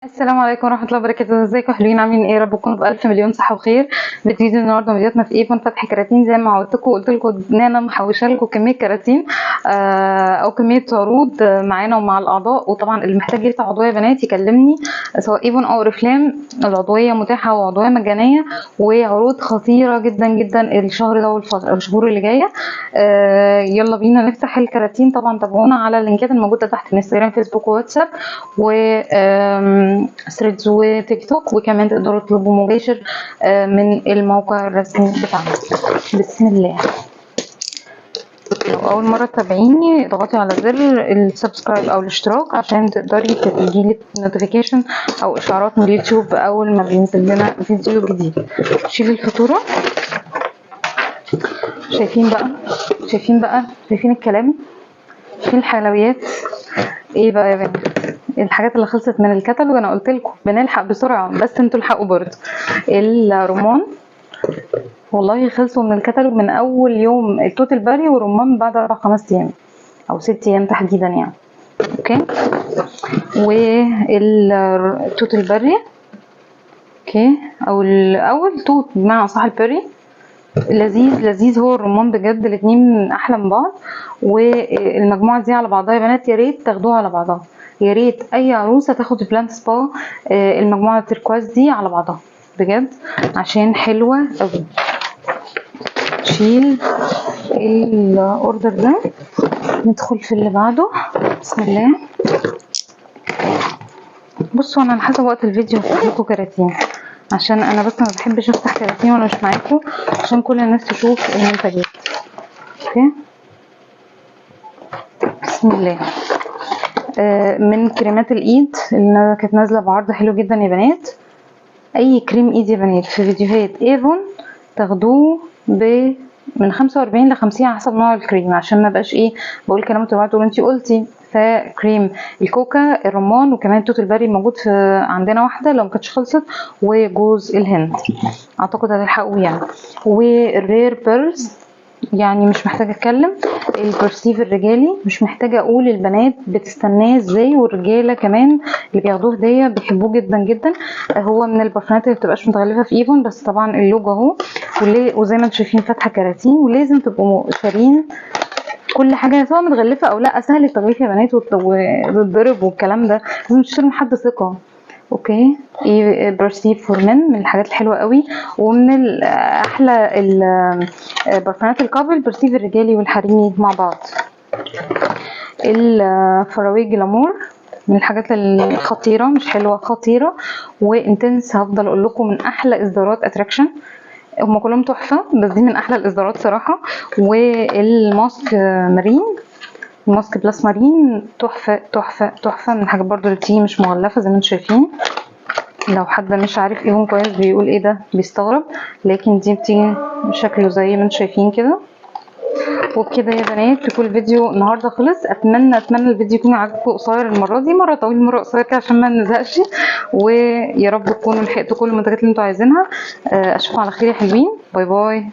السلام عليكم ورحمة الله وبركاته. ازيكم حلوين؟ عاملين ايه؟ رب تكونوا بألف مليون صحة وخير. فيديو النهارده فيديوهاتنا في ايفون فتح كراتين زي ما عودتكم. قلت لكم ان انا محوشه لكم كميه كراتين او كميه عروض معانا ومع الاعضاء. وطبعا اللي محتاج يفتح عضويه يا بنات يكلمني، سواء ايفون او اوريفلام. العضويه متاحه وعضويه مجانيه وعروض خطيره جدا جدا الشهر ده والشهور اللي جايه. يلا بينا نفتح الكراتين. طبعا تابعونا على اللينكات الموجوده تحت، انستجرام فيسبوك وواتساب و ثريدز وتيك توك، وكمان تقدروا تطلبوا مباشر من الموقع الرسمي بتاعنا. بسم الله. لو اول مره تتابعيني اضغطي على زر السبسكرايب او الاشتراك عشان تقدري تجيلك نوتيفيكيشن او اشعارات من اليوتيوب اول ما بينزل لنا فيديو جديد. شيلي الفاتوره. شايفين شايفين الكلام، شايفين الحلويات. ايه بقى يا بنات الحاجات اللي خلصت من الكتالوج؟ انا قلت لكم بنلحق بسرعه، بس انتوا الحقوا برضه. الرمان والله خلصوا من الكتالوج من اول يوم. التوتال باري والرمان بعد 4-5 ايام او 6 ايام تحديدا يعني. اوكي. والتوتال باري اوكي، او الاول توت بمعنى صح. الباري لذيذ هو الرمان بجد، الاتنين احلى من بعض. والمجموعه دي على بعضها يا بنات يا ريت تاخدوها على بعضها، يا ريت اي عروسه تاخد بلانت سبا المجموعه التركواز دي على بعضها بجد عشان حلوه قوي. شيل الاوردر ده، ندخل في اللي بعده. بسم الله. بصوا انا على حسب وقت الفيديو هفتح لكم كراتين، عشان انا بس ما بحبش افتح كراتين وانا مش معاكم، عشان كل الناس تشوف المنتجات. اوكي بسم الله. من كريمات الايد اللي كانت نازله بعرض حلو جدا يا بنات. اي كريم ايد يا بنات في فيديوهات ايفون تاخدوه من 45 ل50 على حسب نوع الكريم، عشان ما بقاش ايه بقول كلام تبعوا تقولوا انتي قلتي. فكريم الكوكا، الرمان، وكمان توت البري موجود في عندنا واحده لو ما كانتش خلصت، وجوز الهند اعتقد هتلحقوه يعني. والرير بيرز يعني مش محتاجه اتكلم. البرسيف الرجالي مش محتاجه اقول البنات بتستناه ازاي، والرجاله كمان اللي بياخدوه هديه بيحبوه جدا جدا. هو من البرفانات اللي بتبقاش متغلفه في ايفون، بس طبعا اللوجو اهو. وزي ما انتم شايفين فاتحه كراتين، ولازم تبقوا شارين كل حاجه سواء متغلفه او لا. سهل التغليف يا بنات وتتضرب والكلام ده، لازم تشتروا من حد ثقه. اوكي. برسيف فور من الحاجات الحلوه قوي، ومن احلى برفانات الكابل برسيف الرجالي والحريمي مع بعض. الفراوي جلامور من الحاجات الخطيره، مش حلوه خطيره. وانتنس هفضل اقول لكم من احلى اصدارات اتراكشن، هم كلهم تحفه بس دي من احلى الاصدارات صراحه. والماسك مارين، الماسك بلس مارين تحفه من الحاجات برضو اللي بتيجي مش مغلفه زي ما انتم شايفين. لو حد مش عارف ايفون كويس بيقول ايه ده بيستغرب، لكن دي بتيجي شكله زي ما انتم شايفين كده. وبكده يا بنات تكون الفيديو النهارده خلص. اتمنى الفيديو يكون عاجبكم. قصير المره دي، مره طويل مره قصير كده عشان ما نزهقش. ويا رب تكونوا لحقتوا كل المنتجات اللي انتوا عايزينها. اشوفكم على خير يا حلوين. باي باي.